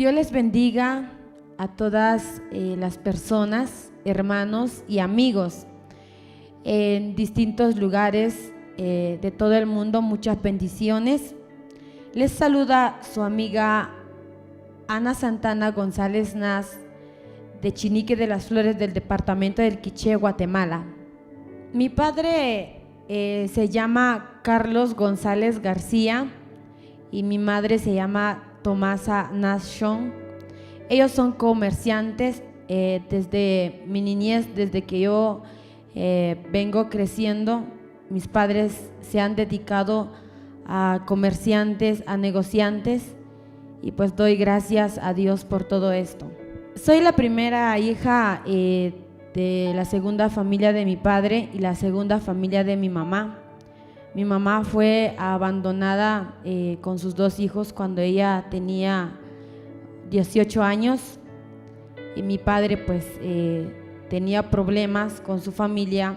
Dios les bendiga a todas las personas, hermanos y amigos en distintos lugares de todo el mundo. Muchas bendiciones. Les saluda su amiga Ana Santana González Naz, de Chinique de las Flores, del departamento del Quiché, Guatemala. Mi padre se llama Carlos González García y mi madre se llama Tomasa Nashon. Ellos son comerciantes desde mi niñez, desde que yo vengo creciendo. Mis padres se han dedicado a comerciantes, a negociantes, y pues doy gracias a Dios por todo esto. Soy la primera hija de la segunda familia de mi padre y la segunda familia de mi mamá. Mi mamá fue abandonada con sus dos hijos cuando ella tenía 18 años, y mi padre pues tenía problemas con su familia,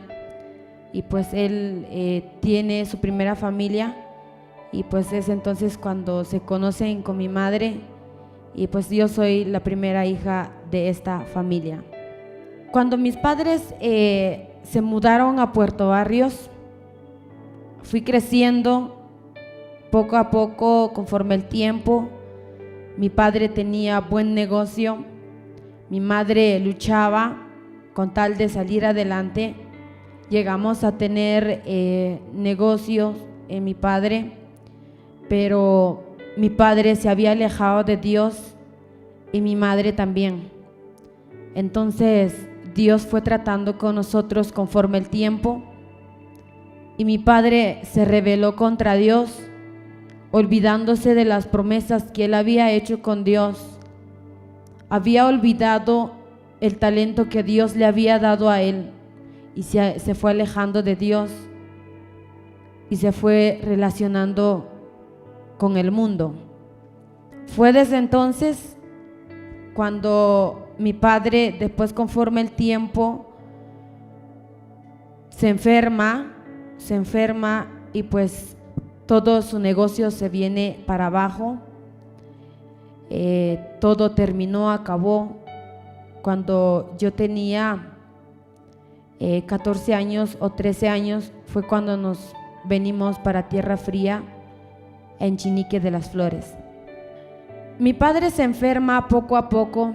y pues él tiene su primera familia, y pues es entonces cuando se conocen con mi madre, y pues yo soy la primera hija de esta familia. Cuando mis padres se mudaron a Puerto Barrios, fui creciendo poco a poco conforme el tiempo. Mi padre tenía buen negocio, mi madre luchaba con tal de salir adelante. Llegamos a tener negocios en mi padre, pero mi padre se había alejado de Dios y mi madre también. Entonces Dios fue tratando con nosotros conforme el tiempo, y mi padre se rebeló contra Dios, olvidándose de las promesas que él había hecho con Dios. Había olvidado el talento que Dios le había dado a él, y se fue alejando de Dios y se fue relacionando con el mundo. Fue desde entonces cuando mi padre, después conforme el tiempo, se enferma y pues todo su negocio se viene para abajo. Todo terminó, acabó cuando yo tenía 14 años o 13 años. Fue cuando nos venimos para Tierra Fría, en Chinique de las Flores. Mi padre se enferma poco a poco,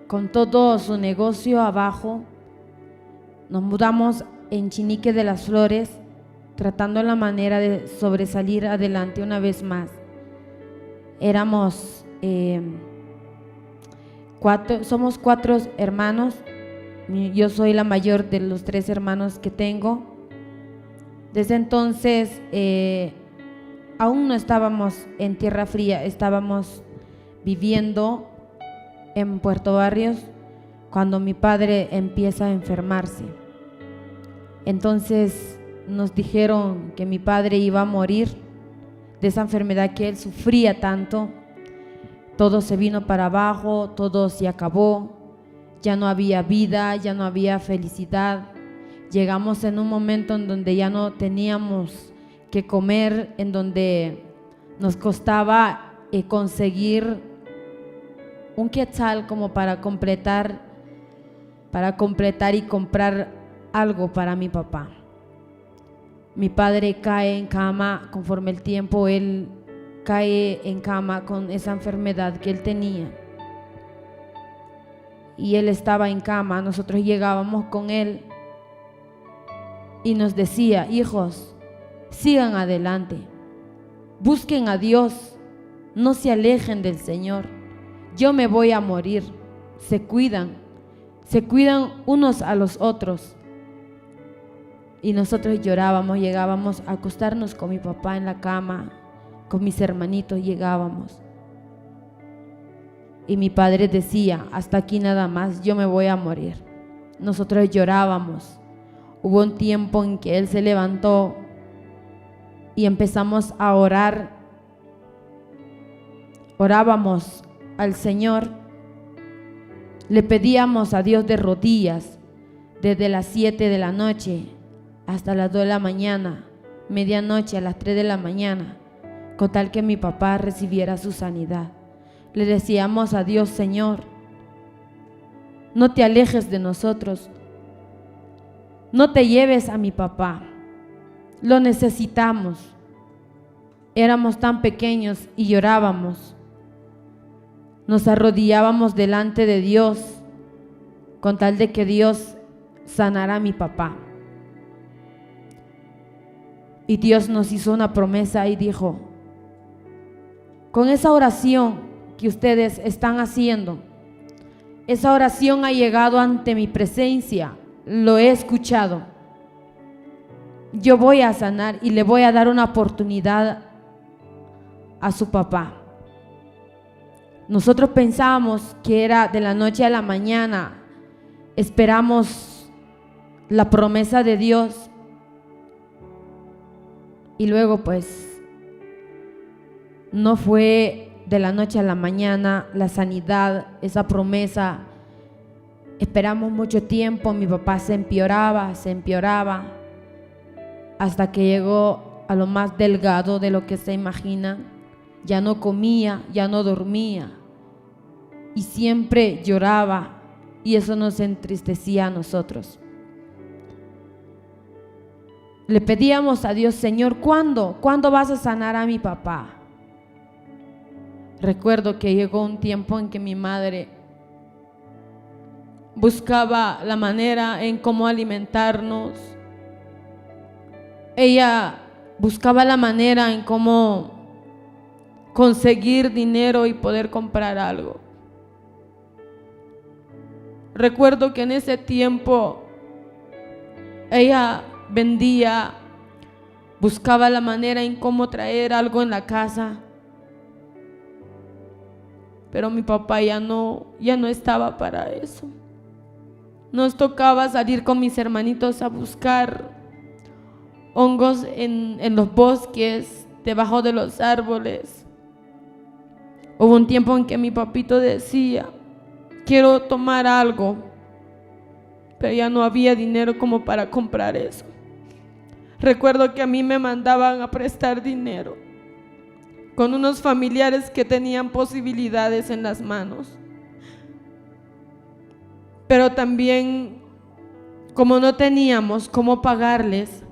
con todo su negocio abajo. Nos mudamos en Chinique de las Flores, tratando la manera de sobresalir adelante una vez más. Éramos somos 4 hermanos. Yo soy la mayor de los 3 hermanos que tengo. Desde entonces aún no estábamos en Tierra Fría, estábamos viviendo en Puerto Barrios cuando mi padre empieza a enfermarse. Entonces nos dijeron que mi padre iba a morir de esa enfermedad que él sufría tanto. Todo se vino para abajo, todo se acabó, ya no había vida, ya no había felicidad. Llegamos en un momento en donde ya no teníamos que comer, en donde nos costaba conseguir un quetzal como para completar y comprar algo para mi papá. Mi padre cae en cama. Conforme el tiempo, él cae en cama con esa enfermedad que él tenía, y él estaba en cama. Nosotros llegábamos con él y nos decía: hijos, sigan adelante, busquen a Dios, no se alejen del Señor, yo me voy a morir. Se cuidan unos a los otros. Y nosotros llorábamos, llegábamos a acostarnos con mi papá en la cama, con mis hermanitos llegábamos. Y mi padre decía: hasta aquí nada más, yo me voy a morir. Nosotros llorábamos. Hubo un tiempo en que él se levantó y empezamos a orar. Orábamos al Señor, le pedíamos a Dios de rodillas desde las 7 de la noche hasta las 2 de la mañana, medianoche, a las 3 de la mañana, con tal que mi papá recibiera su sanidad. le decíamos a Dios: Señor, no te alejes de nosotros, no te lleves a mi papá, lo necesitamos. Éramos tan pequeños y llorábamos. Nos arrodillábamos delante de Dios con tal de que Dios sanara a mi papá. Y Dios nos hizo una promesa y dijo: con esa oración que ustedes están haciendo, esa oración ha llegado ante mi presencia, lo he escuchado. Yo voy a sanar y le voy a dar una oportunidad a su papá. Nosotros pensábamos que era de la noche a la mañana. Esperamos la promesa de Dios y luego pues no fue de la noche a la mañana la sanidad, esa promesa. Esperamos mucho tiempo, mi papá se empeoraba, hasta que llegó a lo más delgado de lo que se imagina. Ya no comía, ya no dormía y siempre lloraba, y eso nos entristecía a nosotros. Le pedíamos a Dios: Señor, ¿cuándo vas a sanar a mi papá? Recuerdo que llegó un tiempo en que mi madre buscaba la manera en cómo alimentarnos. Ella buscaba la manera en cómo conseguir dinero y poder comprar algo. Recuerdo que en ese tiempo ella vendía, buscaba la manera en cómo traer algo en la casa, pero mi papá ya no estaba para eso. Nos tocaba salir con mis hermanitos a buscar hongos en los bosques, debajo de los árboles. Hubo un tiempo en que mi papito decía: quiero tomar algo, pero ya no había dinero como para comprar eso. Recuerdo que a mí me mandaban a prestar dinero con unos familiares que tenían posibilidades en las manos, pero también, como no teníamos cómo pagarles,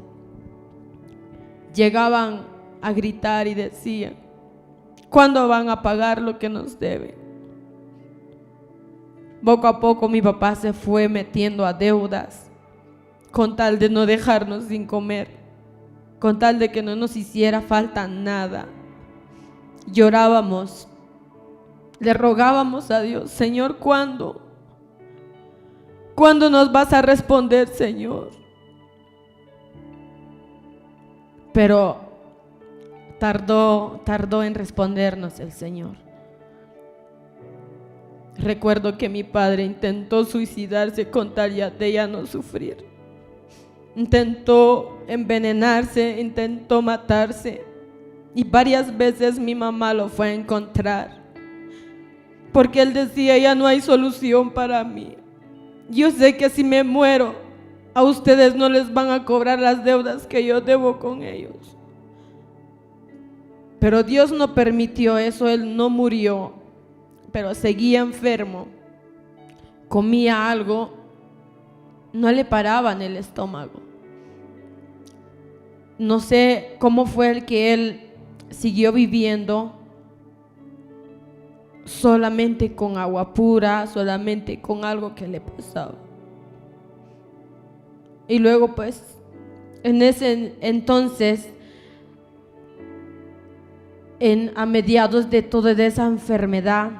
llegaban a gritar y decían: ¿cuándo van a pagar lo que nos deben? Poco a poco mi papá se fue metiendo a deudas con tal de no dejarnos sin comer, con tal de que no nos hiciera falta nada. Llorábamos, le rogábamos a Dios: Señor, ¿cuándo nos vas a responder, Señor? Pero tardó en respondernos el Señor. Recuerdo que mi padre intentó suicidarse con tal de ya no sufrir. Intentó envenenarse, intentó matarse, y varias veces mi mamá lo fue a encontrar, porque él decía: ya no hay solución para mí. Yo sé que si me muero, a ustedes no les van a cobrar las deudas que yo debo con ellos. Pero Dios no permitió eso. Él no murió, pero seguía enfermo. Comía algo, no le paraba en el estómago. No sé cómo fue el que él siguió viviendo solamente con agua pura, solamente con algo que le pasaba. Y luego pues en ese entonces, a mediados de toda esa enfermedad,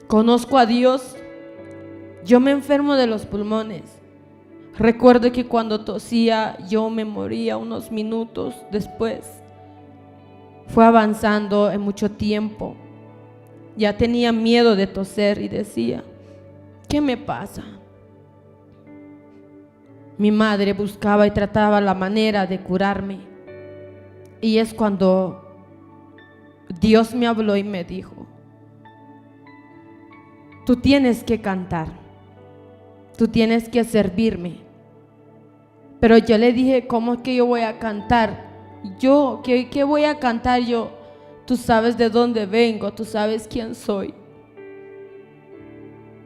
conozco a Dios. Yo me enfermo de los pulmones. Recuerdo que cuando tosía yo me moría unos minutos después. Fue avanzando en mucho tiempo. Ya tenía miedo de toser y decía: ¿qué me pasa? Mi madre buscaba y trataba la manera de curarme. Y es cuando Dios me habló y me dijo: tú tienes que cantar, tú tienes que servirme. Pero yo le dije: ¿cómo es que yo voy a cantar? ¿Qué voy a cantar yo? tú sabes de dónde vengo, tú sabes quién soy.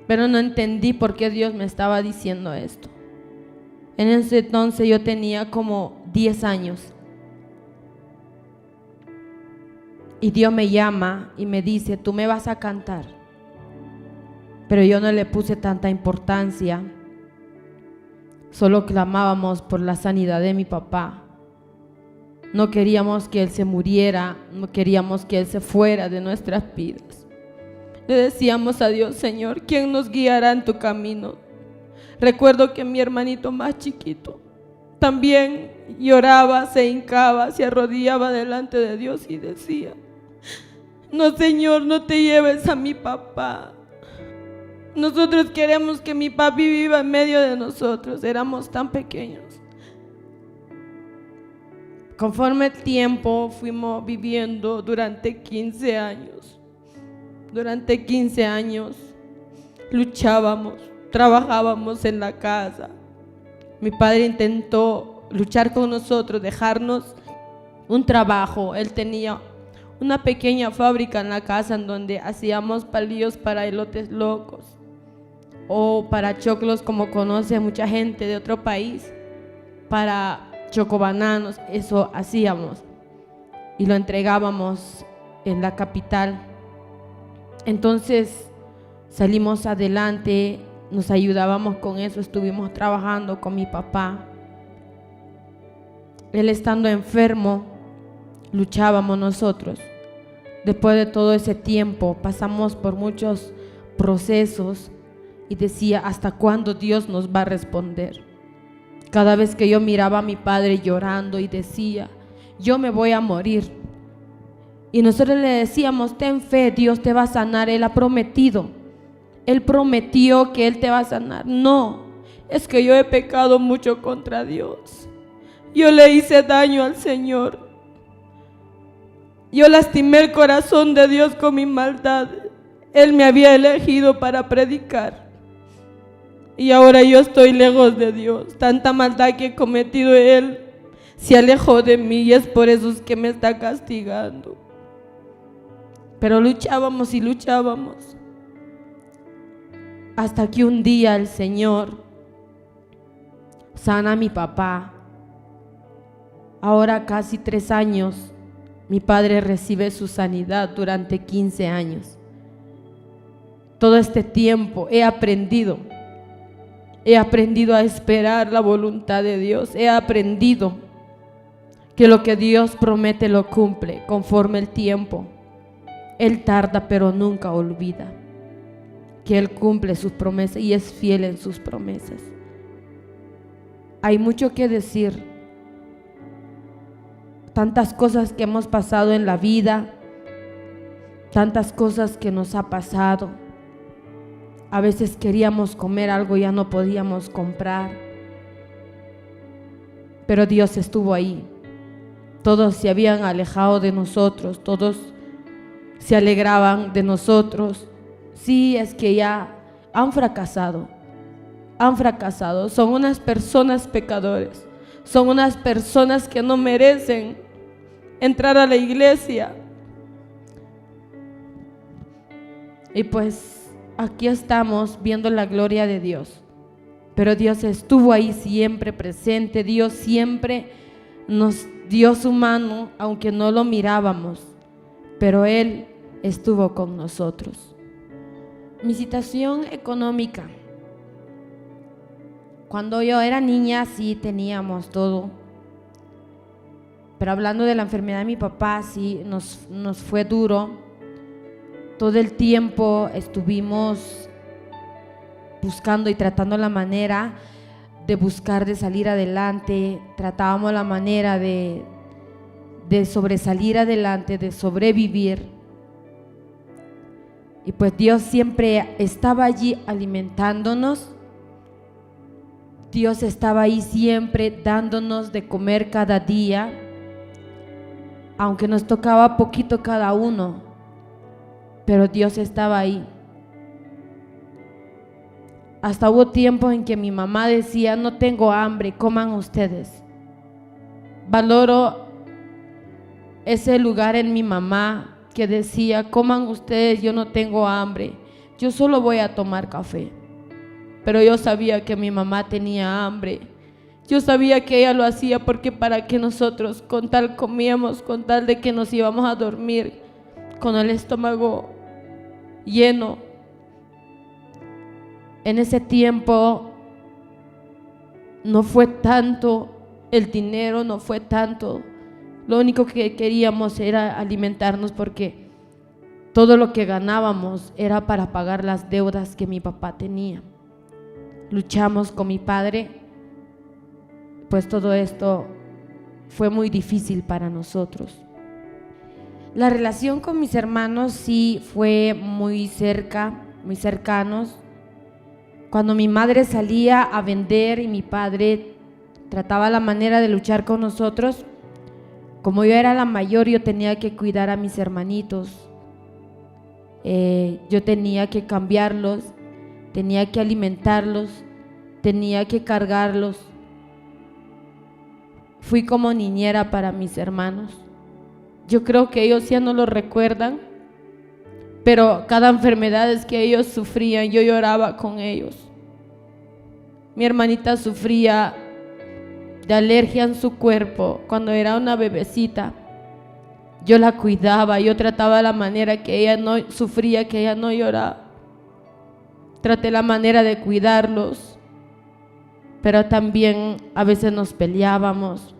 Pero no entendí por qué Dios me estaba diciendo esto. En ese entonces yo tenía como 10 años. Y Dios me llama y me dice, tú me vas a cantar. Pero yo no le puse tanta importancia. Solo clamábamos por la sanidad de mi papá. No queríamos que él se muriera, no queríamos que él se fuera de nuestras vidas. Le decíamos a Dios, Señor, ¿quién nos guiará en tu camino? Recuerdo que mi hermanito más chiquito también lloraba, se hincaba, se arrodillaba delante de Dios y decía, no, Señor, no te lleves a mi papá. Nosotros queremos que mi papi viva en medio de nosotros. Éramos tan pequeños. Conforme el tiempo fuimos viviendo durante 15 años. Durante 15 años luchábamos, trabajábamos en la casa. Mi padre intentó luchar con nosotros, dejarnos un trabajo. Él tenía una pequeña fábrica en la casa en donde hacíamos palillos para elotes locos o para choclos, como conoce mucha gente de otro país, para chocobananos. Eso hacíamos y lo entregábamos en la capital. Entonces salimos adelante, nos ayudábamos con eso, estuvimos trabajando con mi papá. Él estando enfermo, luchábamos nosotros. Después de todo ese tiempo pasamos por muchos procesos y decía, ¿hasta cuándo Dios nos va a responder? Cada vez que yo miraba a mi padre llorando y decía, yo me voy a morir. Y nosotros le decíamos, ten fe, Dios te va a sanar, Él ha prometido. Él prometió que Él te va a sanar. No, es que yo he pecado mucho contra Dios. Yo le hice daño al Señor. Yo lastimé el corazón de Dios con mi maldad. Él me había elegido para predicar. Y ahora yo estoy lejos de Dios. Tanta maldad que he cometido, Él se alejó de mí y es por eso que me está castigando. Pero luchábamos y luchábamos. Hasta que un día el Señor sana a mi papá. Ahora casi 3 años, mi padre recibe su sanidad durante 15 años. Todo este tiempo he aprendido a esperar la voluntad de Dios. He aprendido que lo que Dios promete lo cumple conforme el tiempo. Él tarda pero nunca olvida que Él cumple sus promesas y es fiel en sus promesas. Hay mucho que decir, tantas cosas que hemos pasado en la vida, tantas cosas que nos ha pasado. A veces queríamos comer algo y ya no podíamos comprar, pero Dios estuvo ahí. Todos se habían alejado de nosotros, todos se alegraban de nosotros. Sí, es que ya han fracasado, son unas personas pecadores, son unas personas que no merecen entrar a la iglesia. Y pues aquí estamos viendo la gloria de Dios, pero Dios estuvo ahí siempre presente. Dios siempre nos dio su mano, aunque no lo mirábamos, pero Él estuvo con nosotros. Mi situación económica, cuando yo era niña sí teníamos todo, pero hablando de la enfermedad de mi papá sí nos fue duro. Todo el tiempo estuvimos buscando y tratando la manera de buscar de salir adelante. Tratábamos la manera de sobresalir adelante, de sobrevivir. Y pues Dios siempre estaba allí alimentándonos. Dios estaba ahí siempre dándonos de comer cada día, aunque nos tocaba poquito cada uno, pero Dios estaba ahí. Hasta hubo tiempo en que mi mamá decía, no tengo hambre, coman ustedes. Valoro ese lugar en mi mamá que decía: coman ustedes, yo no tengo hambre, yo solo voy a tomar café. Pero yo sabía que mi mamá tenía hambre. Yo sabía que ella lo hacía porque para que nosotros con tal comíamos, con tal de que nos íbamos a dormir con el estómago lleno. En ese tiempo no fue tanto el dinero, no fue tanto. Lo único que queríamos era alimentarnos, porque todo lo que ganábamos era para pagar las deudas que mi papá tenía. Luchamos con mi padre, pues todo esto fue muy difícil para nosotros. La relación con mis hermanos sí fue muy cercanos. Cuando mi madre salía a vender y mi padre trataba la manera de luchar con nosotros, como yo era la mayor, yo tenía que cuidar a mis hermanitos. Yo tenía que cambiarlos, tenía que alimentarlos, tenía que cargarlos. Fui como niñera para mis hermanos. Yo creo que ellos ya no lo recuerdan, pero cada enfermedad que ellos sufrían, yo lloraba con ellos. Mi hermanita sufría de alergia en su cuerpo cuando era una bebecita. Yo la cuidaba, yo trataba la manera que ella no sufría, que ella no lloraba. Traté la manera de cuidarlos, pero también a veces nos peleábamos,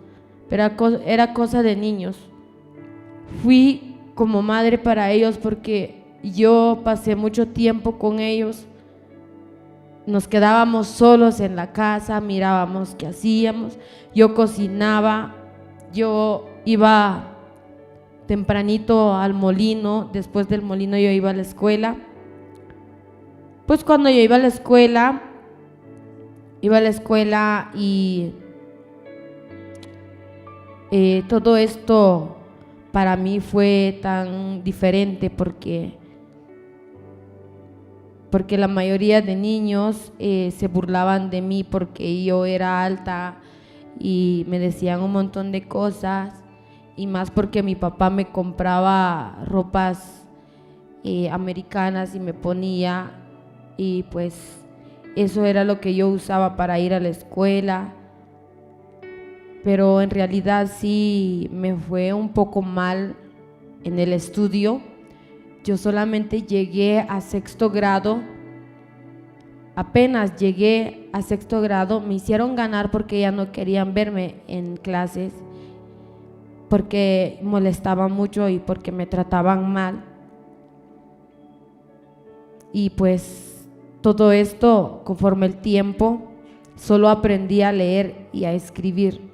pero era cosa de niños. Fui como madre para ellos porque yo pasé mucho tiempo con ellos. Nos quedábamos solos en la casa, mirábamos qué hacíamos. Yo cocinaba, yo iba tempranito al molino, después del molino yo iba a la escuela. Pues cuando yo iba a la escuela y todo esto para mí fue tan diferente porque la mayoría de niños se burlaban de mí porque yo era alta y me decían un montón de cosas, y más porque mi papá me compraba ropas americanas y me ponía, y pues eso era lo que yo usaba para ir a la escuela. Pero en realidad sí me fue un poco mal en el estudio. Yo solamente llegué a sexto grado. Apenas llegué a sexto grado, me hicieron ganar porque ya no querían verme en clases, porque molestaban mucho y porque me trataban mal. Y pues todo esto, conforme el tiempo, solo aprendí a leer y a escribir.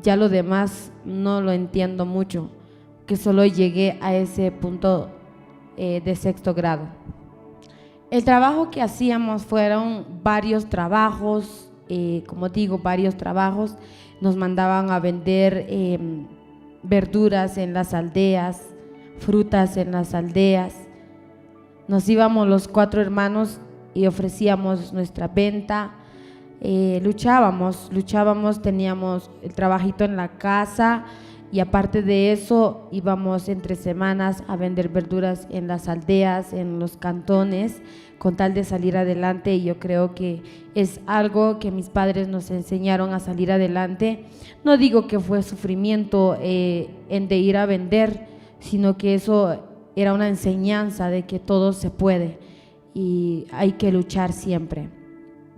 Ya lo demás no lo entiendo mucho, que solo llegué a ese punto de sexto grado. El trabajo que hacíamos fueron varios trabajos, como digo, varios trabajos. Nos mandaban a vender verduras en las aldeas, frutas en las aldeas. Nos íbamos los 4 hermanos y ofrecíamos nuestra venta. Luchábamos, teníamos el trabajito en la casa, y aparte de eso íbamos entre semanas a vender verduras en las aldeas, en los cantones, con tal de salir adelante. Y yo creo que es algo que mis padres nos enseñaron a salir adelante. No digo que fue sufrimiento en de ir a vender, sino que eso era una enseñanza de que todo se puede y hay que luchar siempre.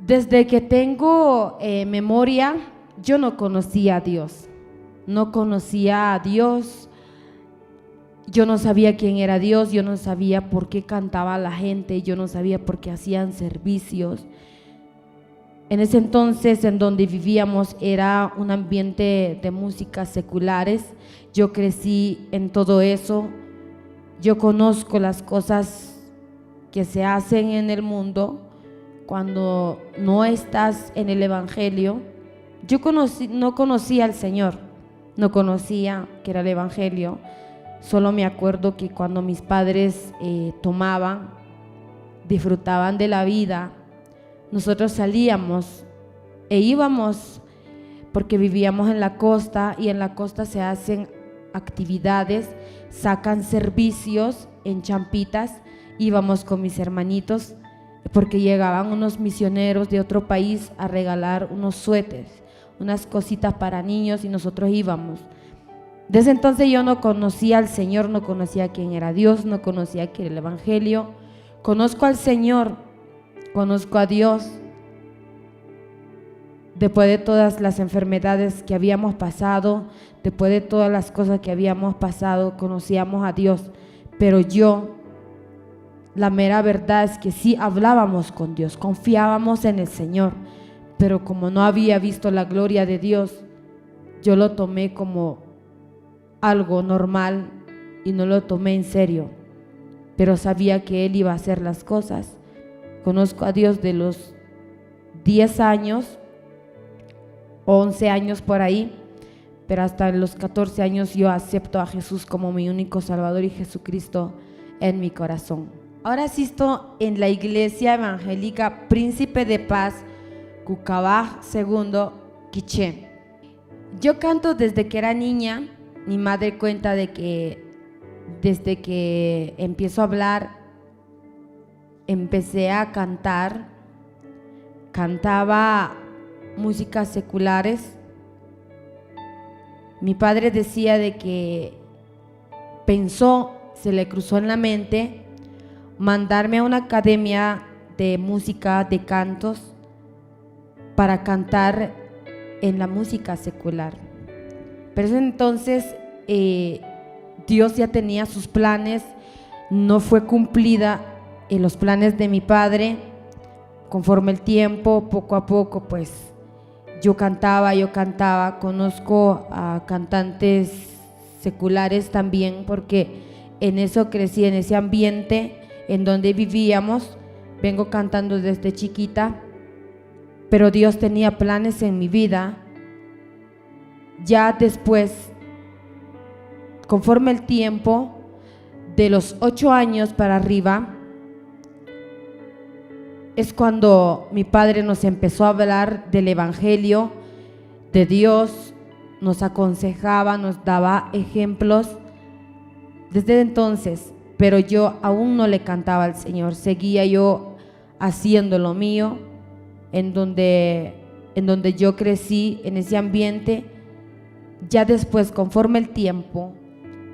Desde que tengo memoria, yo no conocía a Dios. Yo no sabía quién era Dios, yo no sabía por qué cantaba la gente, yo no sabía por qué hacían servicios. En ese entonces, en donde vivíamos, era un ambiente de músicas seculares. Yo crecí en todo eso. Yo conozco las cosas que se hacen en el mundo cuando no estás en el evangelio. Yo no conocía al Señor, no conocía que era el evangelio. Solo me acuerdo que cuando mis padres tomaban, disfrutaban de la vida, nosotros salíamos e íbamos, porque vivíamos en la costa, y en la costa se hacen actividades, sacan servicios en Champitas. Íbamos con mis hermanitos porque llegaban unos misioneros de otro país a regalar unos suéteres, unas cositas para niños, y nosotros íbamos. Desde entonces yo no conocía al Señor, no conocía quién era Dios, no conocía qué era el Evangelio. Conozco al Señor, conozco a Dios. Después de todas las enfermedades que habíamos pasado, después de todas las cosas que habíamos pasado, conocíamos a Dios. Pero la mera verdad es que sí hablábamos con Dios, confiábamos en el Señor, pero como no había visto la gloria de Dios, yo lo tomé como algo normal y no lo tomé en serio, pero sabía que Él iba a hacer las cosas. Conozco a Dios de los 10 años, 11 años por ahí, pero hasta los 14 años yo acepto a Jesús como mi único Salvador y Jesucristo en mi corazón. Ahora asisto en la Iglesia Evangélica Príncipe de Paz, Cucabaj II, Quiché. Yo canto desde que era niña. Mi madre cuenta de que desde que empiezo a hablar, empecé a cantar. Cantaba músicas seculares. Mi padre decía de que se le cruzó en la mente mandarme a una academia de música, de cantos, para cantar en la música secular. Pero entonces Dios ya tenía sus planes, no fue cumplida en los planes de mi padre. Conforme el tiempo, poco a poco, pues yo cantaba, conozco a cantantes seculares también, porque en eso crecí, en ese ambiente en donde vivíamos. Vengo cantando desde chiquita, pero Dios tenía planes en mi vida. Ya después, conforme el tiempo, de los 8 años para arriba, es cuando mi padre nos empezó a hablar del Evangelio, de Dios, nos aconsejaba, nos daba ejemplos. Desde entonces, pero yo aún no le cantaba al Señor, seguía yo haciendo lo mío, en donde yo crecí, en ese ambiente. Ya después, conforme el tiempo,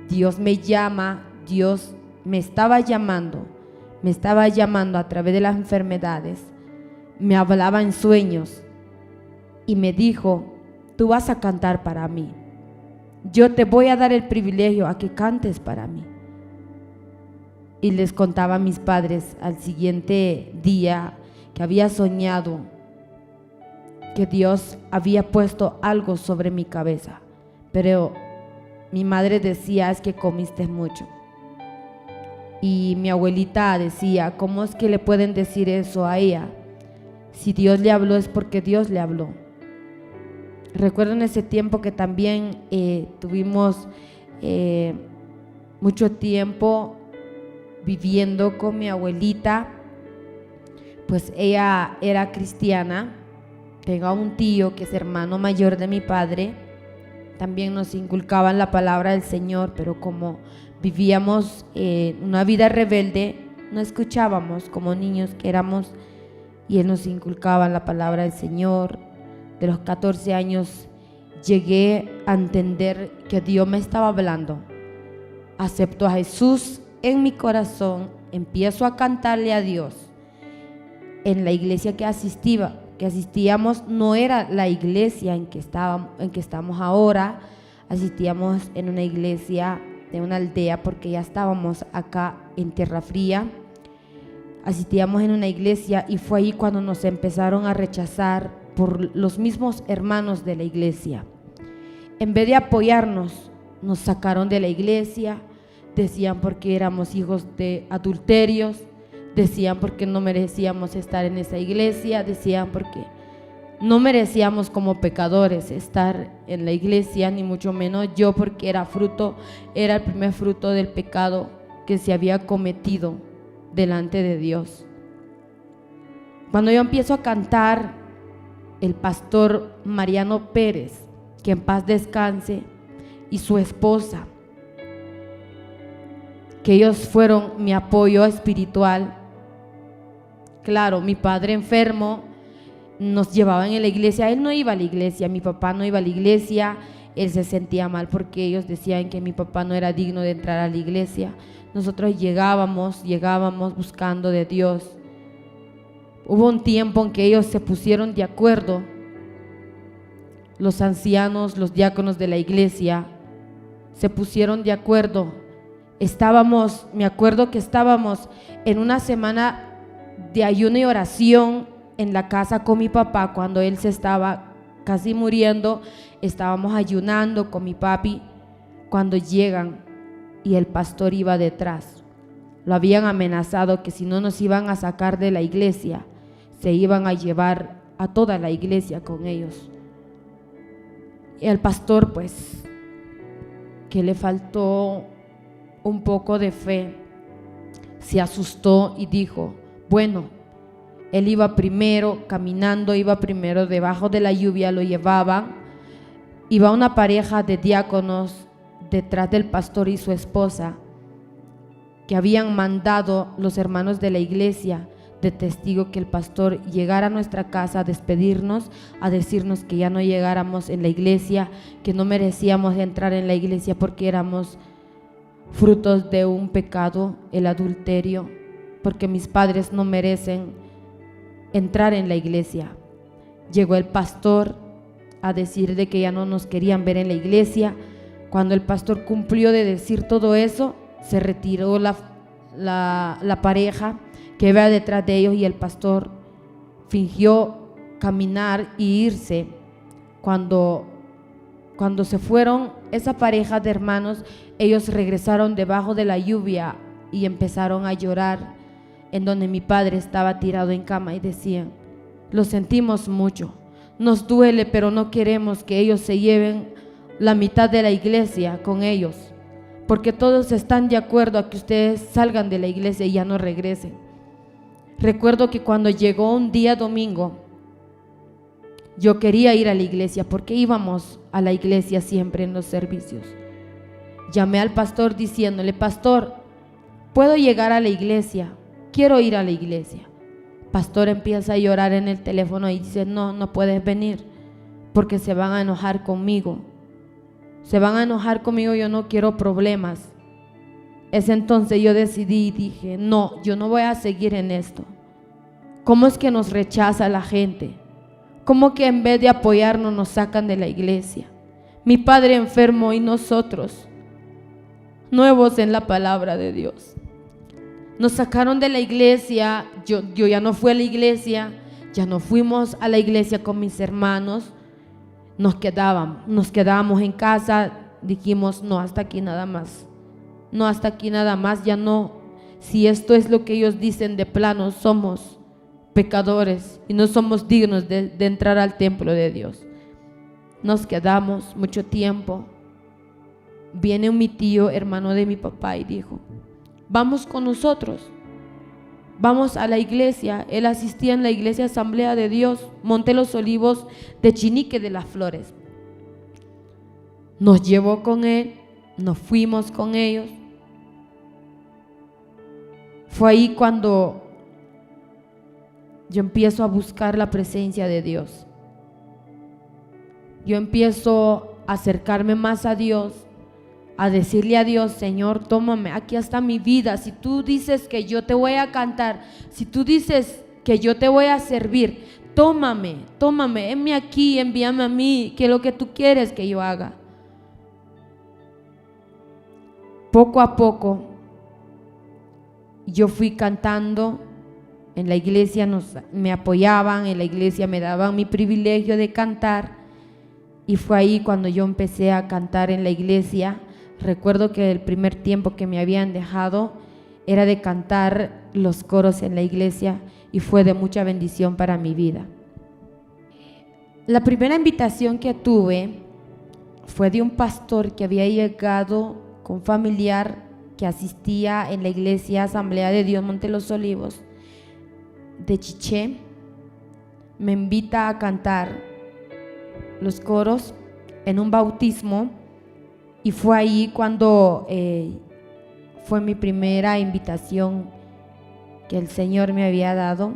Dios me llama, Dios me estaba llamando a través de las enfermedades, me hablaba en sueños y me dijo: tú vas a cantar para mí, yo te voy a dar el privilegio a que cantes para mí. Y les contaba a mis padres al siguiente día que había soñado que Dios había puesto algo sobre mi cabeza, pero mi madre decía: es que comiste mucho. Y mi abuelita decía: ¿cómo es que le pueden decir eso a ella? Si Dios le habló, es porque Dios le habló. Recuerdo en ese tiempo que también tuvimos mucho tiempo viviendo con mi abuelita, pues ella era cristiana. Tengo un tío que es hermano mayor de mi padre, también nos inculcaban la palabra del Señor, pero como vivíamos una vida rebelde, no escuchábamos como niños que éramos, y él nos inculcaba la palabra del Señor. De los 14 años llegué a entender que Dios me estaba hablando. Acepto a Jesús en mi corazón, empiezo a cantarle a Dios. En la iglesia que asistíamos no era la iglesia en que estamos ahora. Asistíamos en una iglesia de una aldea, porque ya estábamos acá en Tierra Fría. Asistíamos en una iglesia y fue ahí cuando nos empezaron a rechazar por los mismos hermanos de la iglesia. En vez de apoyarnos, nos sacaron de la iglesia. Decían porque éramos hijos de adulterios, decían porque no merecíamos estar en esa iglesia, decían porque no merecíamos como pecadores estar en la iglesia, ni mucho menos yo, porque era el primer fruto del pecado que se había cometido delante de Dios. Cuando yo empiezo a cantar, el pastor Mariano Pérez, que en paz descanse, y su esposa, que ellos fueron mi apoyo espiritual. Claro, mi padre enfermo nos llevaban en la iglesia, él no iba a la iglesia, mi papá no iba a la iglesia, él se sentía mal porque ellos decían que mi papá no era digno de entrar a la iglesia. Nosotros llegábamos buscando de Dios. Hubo un tiempo en que ellos se pusieron de acuerdo, los ancianos, los diáconos de la iglesia, se pusieron de acuerdo. Me acuerdo que estábamos en una semana de ayuno y oración en la casa con mi papá cuando él se estaba casi muriendo. Estábamos ayunando con mi papi cuando llegan y el pastor iba detrás. Lo habían amenazado que si no nos iban a sacar de la iglesia, se iban a llevar a toda la iglesia con ellos. Y el pastor, pues, que le faltó un poco de fe, se asustó y dijo, bueno, él iba primero caminando, iba primero debajo de la lluvia, lo llevaban, iba una pareja de diáconos detrás del pastor y su esposa, que habían mandado los hermanos de la iglesia de testigo que el pastor llegara a nuestra casa a despedirnos, a decirnos que ya no llegáramos en la iglesia, que no merecíamos entrar en la iglesia porque éramos frutos de un pecado, el adulterio, porque mis padres no merecen entrar en la iglesia. Llegó el pastor a decir de que ya no nos querían ver en la iglesia. Cuando el pastor cumplió de decir todo eso, se retiró la pareja que iba detrás de ellos y el pastor fingió caminar y irse. Cuando se fueron esa pareja de hermanos, ellos regresaron debajo de la lluvia y empezaron a llorar, en donde mi padre estaba tirado en cama, y decían, lo sentimos mucho, nos duele, pero no queremos que ellos se lleven la mitad de la iglesia con ellos, porque todos están de acuerdo a que ustedes salgan de la iglesia y ya no regresen. Recuerdo que cuando llegó un día domingo, yo quería ir a la iglesia porque íbamos a la iglesia siempre en los servicios. Llamé al pastor diciéndole, pastor, ¿puedo llegar a la iglesia? Quiero ir a la iglesia. Pastor empieza a llorar en el teléfono y dice, no puedes venir porque se van a enojar conmigo. Se van a enojar conmigo, yo no quiero problemas. Ese entonces yo decidí y dije, no, yo no voy a seguir en esto. ¿Cómo es que nos rechaza la gente? ¿Cómo que en vez de apoyarnos nos sacan de la iglesia? Mi padre enfermo y nosotros, nuevos en la palabra de Dios. Nos sacaron de la iglesia, yo ya no fui a la iglesia, ya no fuimos a la iglesia con mis hermanos, nos quedábamos en casa, dijimos, no, hasta aquí nada más. No, hasta aquí nada más, ya no. Si esto es lo que ellos dicen de plano, somos pecadores y no somos dignos de entrar al templo de Dios. Nos quedamos mucho tiempo. Viene mi tío, hermano de mi papá, y dijo, vamos con nosotros, vamos a la iglesia. Él asistía en la iglesia Asamblea de Dios, Monte Los Olivos de Chinique de las Flores. Nos llevó con él, nos fuimos con ellos. Fue ahí cuando yo empiezo a buscar la presencia de Dios. Yo empiezo a acercarme más a Dios, a decirle a Dios, Señor, tómame, aquí está mi vida. Si tú dices que yo te voy a cantar, si tú dices que yo te voy a servir, tómame, envíame aquí, envíame a mí, que es lo que tú quieres que yo haga. Poco a poco yo fui cantando. En la iglesia me apoyaban, en la iglesia me daban mi privilegio de cantar, y fue ahí cuando yo empecé a cantar en la iglesia. Recuerdo que el primer tiempo que me habían dejado era de cantar los coros en la iglesia y fue de mucha bendición para mi vida. La primera invitación que tuve fue de un pastor que había llegado con familiar que asistía en la iglesia Asamblea de Dios Monte Los Olivos de Chiché. Me invita a cantar los coros en un bautismo Y fue ahí cuando fue mi primera invitación que el Señor me había dado.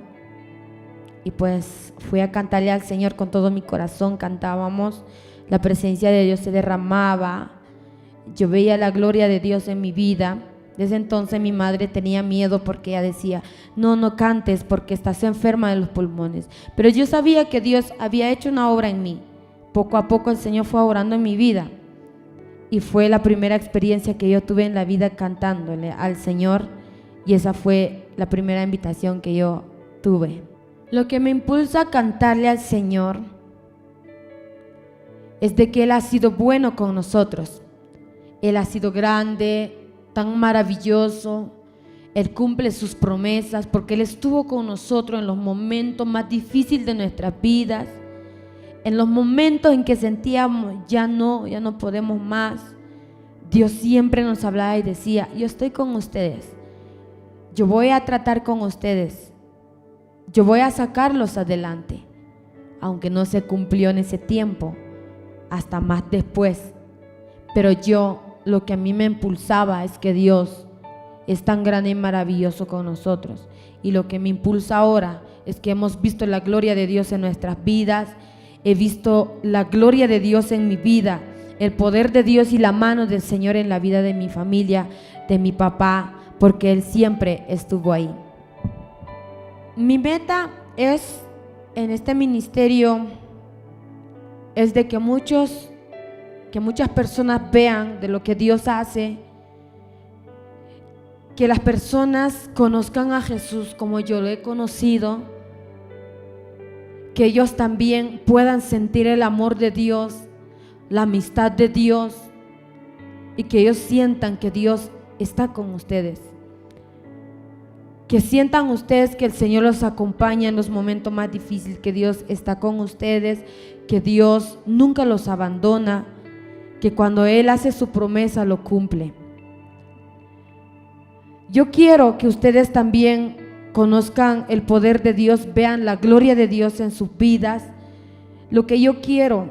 Y pues fui a cantarle al Señor con todo mi corazón, cantábamos, la presencia de Dios se derramaba, yo veía la gloria de Dios en mi vida. Desde entonces mi madre tenía miedo porque ella decía, no cantes porque estás enferma de los pulmones. Pero yo sabía que Dios había hecho una obra en mí. Poco a poco el Señor fue obrando en mi vida. Y fue la primera experiencia que yo tuve en la vida cantándole al Señor. Y esa fue la primera invitación que yo tuve. Lo que me impulsa a cantarle al Señor es de que Él ha sido bueno con nosotros. Él ha sido grande, tan maravilloso. Él cumple sus promesas porque Él estuvo con nosotros en los momentos más difíciles de nuestras vidas, en los momentos en que sentíamos ya no podemos más. Dios siempre nos hablaba y decía, yo estoy con ustedes, yo voy a tratar con ustedes, yo voy a sacarlos adelante, aunque no se cumplió en ese tiempo, hasta más después. Pero lo que a mí me impulsaba es que Dios es tan grande y maravilloso con nosotros. Y lo que me impulsa ahora es que hemos visto la gloria de Dios en nuestras vidas. He visto la gloria de Dios en mi vida, el poder de Dios y la mano del Señor en la vida de mi familia, de mi papá, porque Él siempre estuvo ahí. Mi meta es, en este ministerio, es de que muchas personas vean de lo que Dios hace, que las personas conozcan a Jesús como yo lo he conocido, que ellos también puedan sentir el amor de Dios, la amistad de Dios, y que ellos sientan que Dios está con ustedes. Que sientan ustedes que el Señor los acompaña en los momentos más difíciles, que Dios está con ustedes, que Dios nunca los abandona, que cuando Él hace su promesa lo cumple. Yo quiero que ustedes también conozcan el poder de Dios, vean la gloria de Dios en sus vidas. Lo que yo quiero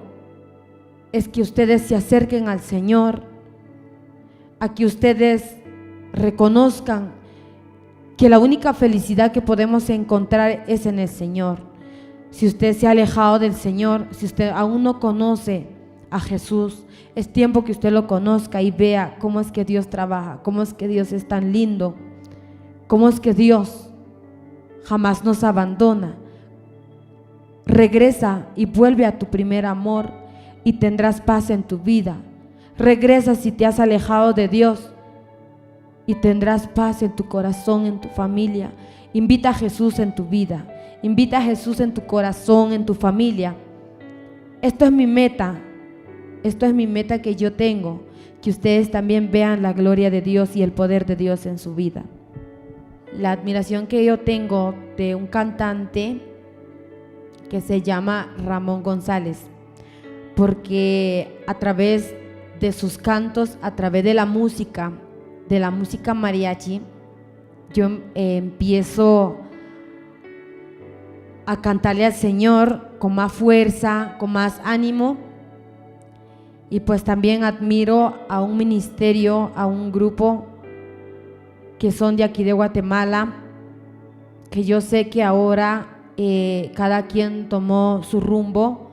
es que ustedes se acerquen al Señor, a que ustedes reconozcan que la única felicidad que podemos encontrar es en el Señor. Si usted se ha alejado del Señor, si usted aún no conoce a Jesús, es tiempo que usted lo conozca y vea cómo es que Dios trabaja, cómo es que Dios es tan lindo, cómo es que Dios jamás nos abandona. Regresa y vuelve a tu primer amor y tendrás paz en tu vida. Regresa si te has alejado de Dios y tendrás paz en tu corazón, en tu familia. Invita a Jesús en tu vida, invita a Jesús en tu corazón, en tu familia. Esto es mi meta que yo tengo, que ustedes también vean la gloria de Dios y el poder de Dios en su vida. La admiración que yo tengo de un cantante que se llama Ramón González, porque a través de sus cantos, a través de la música mariachi, yo empiezo a cantarle al Señor con más fuerza, con más ánimo. Y pues también admiro a un ministerio, a un grupo que son de aquí de Guatemala, que yo sé que ahora cada quien tomó su rumbo.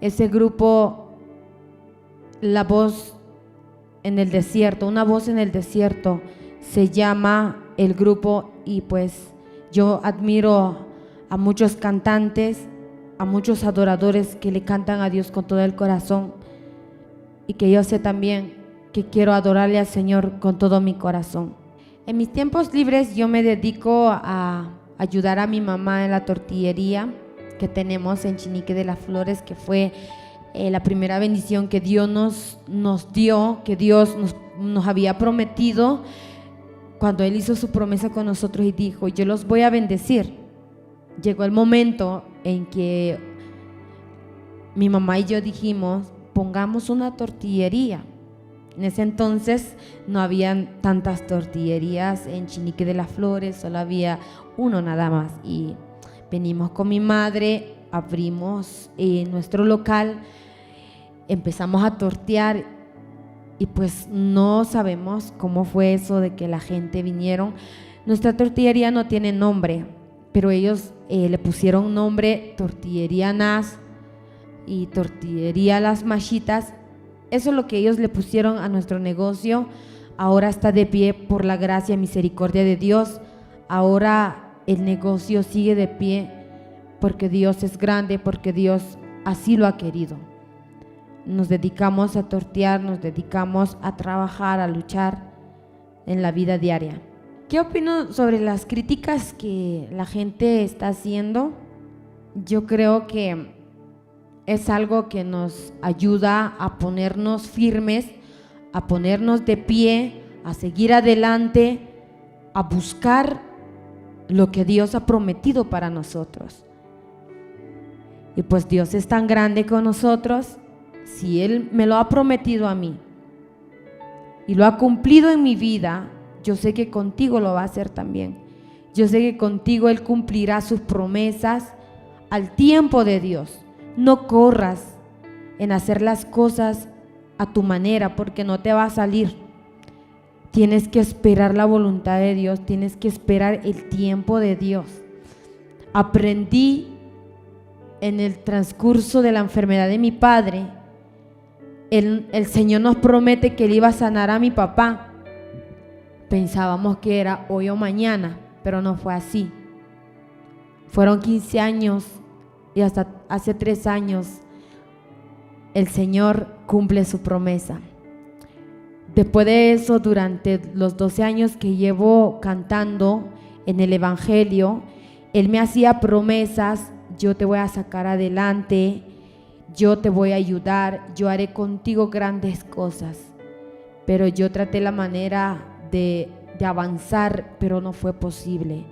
Ese grupo, La Voz en el Desierto, Una Voz en el Desierto, se llama el grupo. Y pues yo admiro a muchos cantantes, a muchos adoradores que le cantan a Dios con todo el corazón, y que yo sé también que quiero adorarle al Señor con todo mi corazón. En mis tiempos libres yo me dedico a ayudar a mi mamá en la tortillería que tenemos en Chinique de las Flores, que fue la primera bendición que Dios nos dio, que Dios nos había prometido cuando Él hizo su promesa con nosotros y dijo, yo los voy a bendecir. Llegó el momento en que mi mamá y yo dijimos, pongamos una tortillería. En ese entonces no habían tantas tortillerías en Chinique de las Flores, solo había uno nada más. Y venimos con mi madre, abrimos nuestro local, empezamos a tortear y pues no sabemos cómo fue eso de que la gente vinieron. Nuestra tortillería no tiene nombre, pero ellos le pusieron nombre Tortillería Nas y Tortillería Las Machitas. Eso es lo que ellos le pusieron a nuestro negocio. Ahora está de pie por la gracia y misericordia de Dios. Ahora el negocio sigue de pie porque Dios es grande, porque Dios así lo ha querido. Nos dedicamos a tortear, nos dedicamos a trabajar, a luchar en la vida diaria. ¿Qué opino sobre las críticas que la gente está haciendo? Yo creo que es algo que nos ayuda a ponernos firmes, a ponernos de pie, a seguir adelante, a buscar lo que Dios ha prometido para nosotros. Y pues Dios es tan grande con nosotros. Si Él me lo ha prometido a mí y lo ha cumplido en mi vida, yo sé que contigo lo va a hacer también. Yo sé que contigo Él cumplirá sus promesas al tiempo de Dios. No corras en hacer las cosas a tu manera porque no te va a salir. Tienes que esperar la voluntad de Dios, tienes que esperar el tiempo de Dios. Aprendí en el transcurso de la enfermedad de mi padre. El Señor nos promete que Él iba a sanar a mi papá. Pensábamos que era hoy o mañana, pero no fue así. Fueron 15 años y hasta hace 3 años el Señor cumple su promesa. Después de eso, durante los 12 años que llevo cantando en el Evangelio, Él me hacía promesas: yo te voy a sacar adelante, yo te voy a ayudar, yo haré contigo grandes cosas. Pero yo traté la manera de avanzar, pero no fue posible.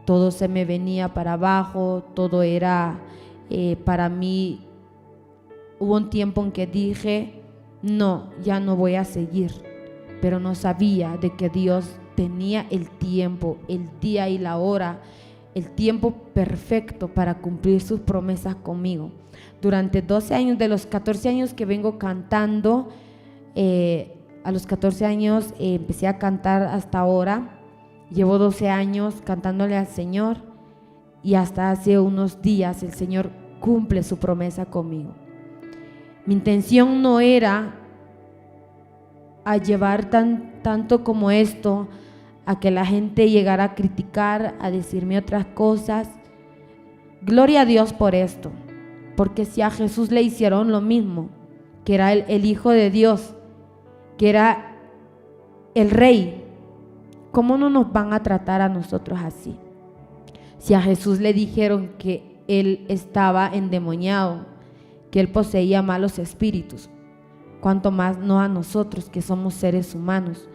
Todo se me venía para abajo, todo era para mí. Hubo un tiempo en que dije, no, ya no voy a seguir, pero no sabía de que Dios tenía el tiempo, el día y la hora, el tiempo perfecto para cumplir sus promesas conmigo. Durante 12 años, de los 14 años que vengo cantando, a los 14 años empecé a cantar hasta ahora. Llevo 12 años cantándole al Señor y hasta hace unos días el Señor cumple su promesa conmigo. Mi intención no era a llevar tanto como esto, a que la gente llegara a criticar, a decirme otras cosas. Gloria a Dios por esto, porque si a Jesús le hicieron lo mismo, que era el Hijo de Dios, que era el Rey, ¿cómo no nos van a tratar a nosotros así? Si a Jesús le dijeron que Él estaba endemoniado, que Él poseía malos espíritus, cuánto más no a nosotros, que somos seres humanos,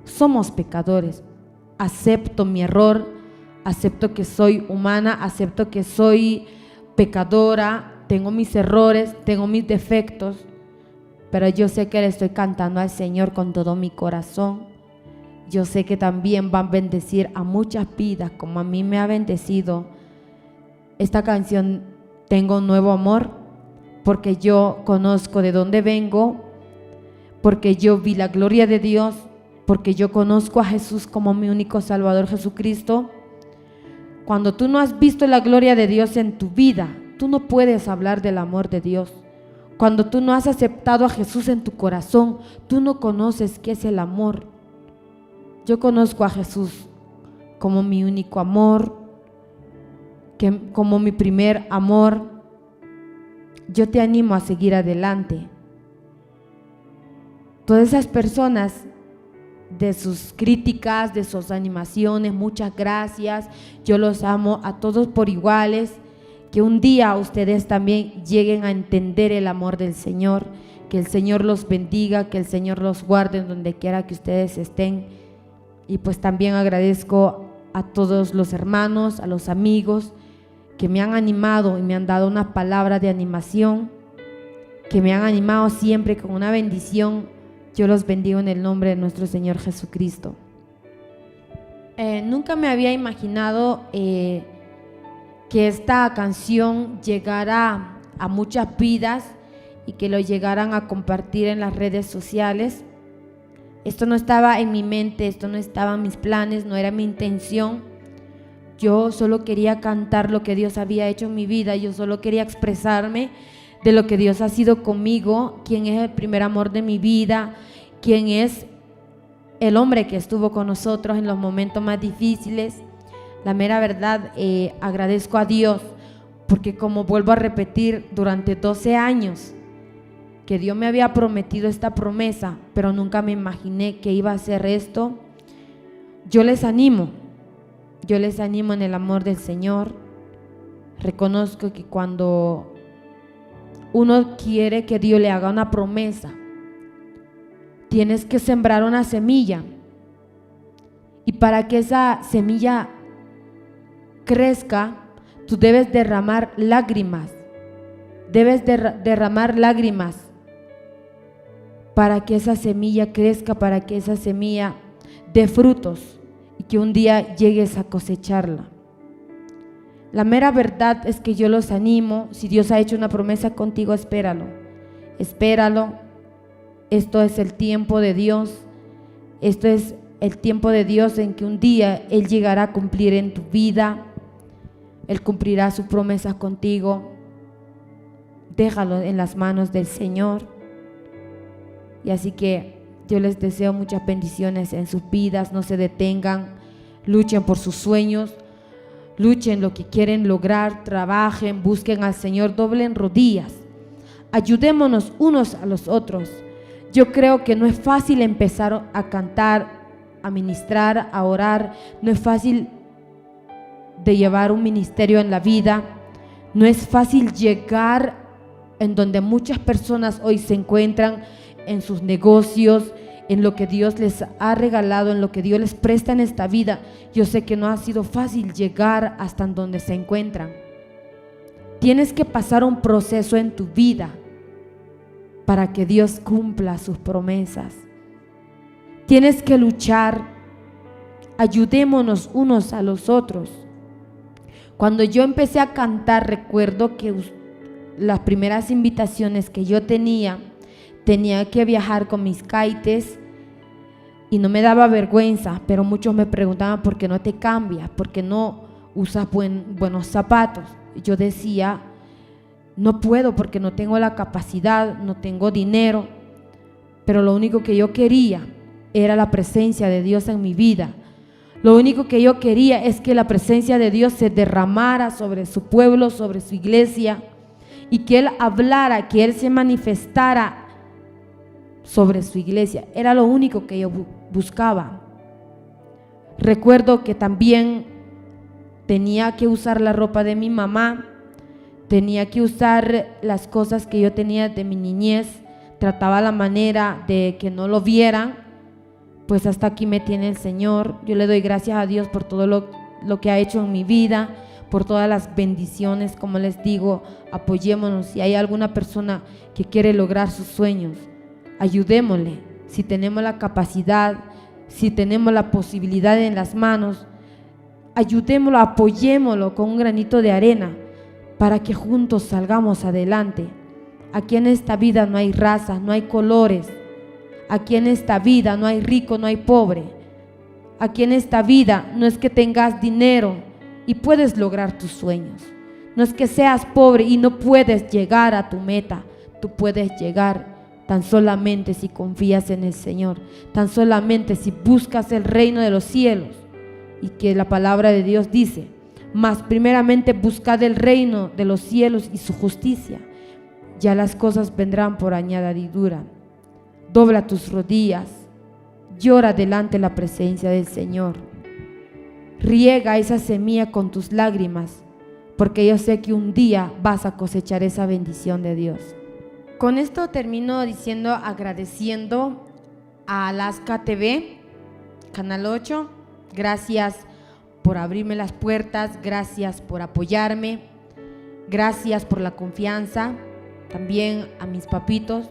somos pecadores. Acepto mi error, acepto que soy humana, acepto que soy pecadora, tengo mis errores, tengo mis defectos, pero yo sé que le estoy cantando al Señor con todo mi corazón. Yo sé que también van a bendecir a muchas vidas como a mí me ha bendecido esta canción. Tengo un nuevo amor, porque yo conozco de dónde vengo, porque yo vi la gloria de Dios, porque yo conozco a Jesús como mi único Salvador, Jesucristo. Cuando tú no has visto la gloria de Dios en tu vida, tú no puedes hablar del amor de Dios. Cuando tú no has aceptado a Jesús en tu corazón, tú no conoces qué es el amor. Yo conozco a Jesús como mi único amor, como mi primer amor. Yo te animo a seguir adelante. Todas esas personas, de sus críticas, de sus animaciones, muchas gracias. Yo los amo a todos por iguales. Que un día ustedes también lleguen a entender el amor del Señor. Que el Señor los bendiga, que el Señor los guarde en donde quiera que ustedes estén. Y pues también agradezco a todos los hermanos, a los amigos que me han animado y me han dado una palabra de animación, que me han animado siempre con una bendición. Yo los bendigo en el nombre de nuestro Señor Jesucristo. Nunca me había imaginado que esta canción llegara a muchas vidas y que lo llegaran a compartir en las redes sociales. Esto no estaba en mi mente, esto no estaba en mis planes, no era mi intención. Yo solo quería cantar lo que Dios había hecho en mi vida, yo solo quería expresarme de lo que Dios ha sido conmigo, quién es el primer amor de mi vida, quién es el hombre que estuvo con nosotros en los momentos más difíciles. La mera verdad, agradezco a Dios porque, como vuelvo a repetir, durante 12 años que Dios me había prometido esta promesa, pero nunca me imaginé que iba a hacer esto. Yo les animo en el amor del Señor. Reconozco que cuando uno quiere que Dios le haga una promesa, tienes que sembrar una semilla, y para que esa semilla crezca, tú debes derramar lágrimas, derramar lágrimas para que esa semilla crezca, para que esa semilla dé frutos y que un día llegues a cosecharla. La mera verdad es que yo los animo. Si Dios ha hecho una promesa contigo, espéralo. Esto es el tiempo de Dios. Esto es el tiempo de Dios en que un día Él llegará a cumplir en tu vida. Él cumplirá su promesa contigo. Déjalo en las manos del Señor. Y así que yo les deseo muchas bendiciones en sus vidas. No se detengan, luchen por sus sueños, luchen lo que quieren lograr, trabajen, busquen al Señor, doblen rodillas, ayudémonos unos a los otros. Yo creo que no es fácil empezar a cantar, a ministrar, a orar. No es fácil de llevar un ministerio en la vida. No es fácil llegar en donde muchas personas hoy se encuentran, en sus negocios, en lo que Dios les ha regalado, en lo que Dios les presta en esta vida. Yo sé que no ha sido fácil llegar hasta donde se encuentran. Tienes que pasar un proceso en tu vida para que Dios cumpla sus promesas. Tienes que luchar. Ayudémonos unos a los otros. Cuando yo empecé a cantar, recuerdo que las primeras invitaciones que yo tenía que viajar con mis caites y no me daba vergüenza, pero muchos me preguntaban: ¿por qué no te cambias? ¿Por qué no usas buenos zapatos? Yo decía: no puedo, porque no tengo la capacidad, no tengo dinero. Pero lo único que yo quería era la presencia de Dios en mi vida. Lo único que yo quería es que la presencia de Dios se derramara sobre su pueblo, sobre su iglesia, y que Él hablara, que Él se manifestara sobre su iglesia. Era lo único que yo buscaba. Recuerdo que también tenía que usar la ropa de mi mamá, tenía que usar las cosas que yo tenía de mi niñez. Trataba la manera de que no lo vieran. Pues hasta aquí me tiene el Señor. Yo le doy gracias a Dios por todo lo que ha hecho en mi vida, por todas las bendiciones. Como les digo, apoyémonos. Si hay alguna persona que quiere lograr sus sueños, ayudémosle. Si tenemos la capacidad, si tenemos la posibilidad en las manos, ayudémoslo, apoyémoslo con un granito de arena para que juntos salgamos adelante. Aquí en esta vida no hay razas, no hay colores. Aquí en esta vida no hay rico, no hay pobre. Aquí en esta vida no es que tengas dinero y puedes lograr tus sueños. No es que seas pobre y no puedes llegar a tu meta. Tú puedes llegar tan solamente si confías en el Señor, tan solamente si buscas el reino de los cielos. Y que la palabra de Dios dice: mas primeramente buscad el reino de los cielos y su justicia, ya las cosas vendrán por añadidura. Dobla tus rodillas, llora delante de la presencia del Señor, riega esa semilla con tus lágrimas, porque yo sé que un día vas a cosechar esa bendición de Dios. Con esto termino agradeciendo a Alaska TV, Canal 8. Gracias por abrirme las puertas, gracias por apoyarme, gracias por la confianza. También a mis papitos,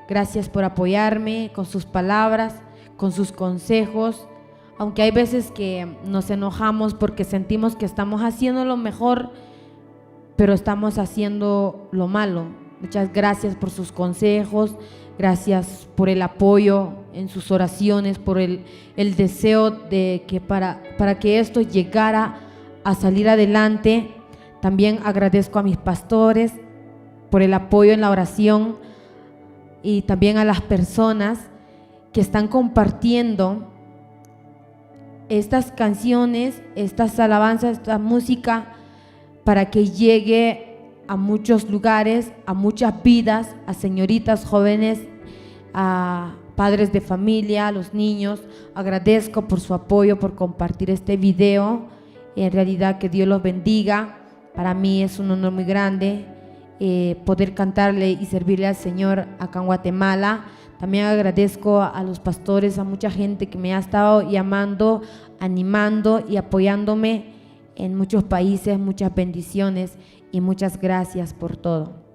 gracias por apoyarme con sus palabras, con sus consejos. Aunque hay veces que nos enojamos porque sentimos que estamos haciendo lo mejor, pero estamos haciendo lo malo. Muchas gracias por sus consejos, gracias por el apoyo en sus oraciones, por el deseo de que para que esto llegara a salir adelante. También agradezco a mis pastores por el apoyo en la oración y también a las personas que están compartiendo estas canciones, estas alabanzas, esta música, para que llegue a muchos lugares, a muchas vidas, a señoritas jóvenes, a padres de familia, a los niños. Agradezco por su apoyo, por compartir este video. En realidad, que Dios los bendiga. Para mí es un honor muy grande poder cantarle y servirle al Señor acá en Guatemala. También agradezco a los pastores, a mucha gente que me ha estado llamando, animando y apoyándome en muchos países. Muchas bendiciones y muchas gracias por todo.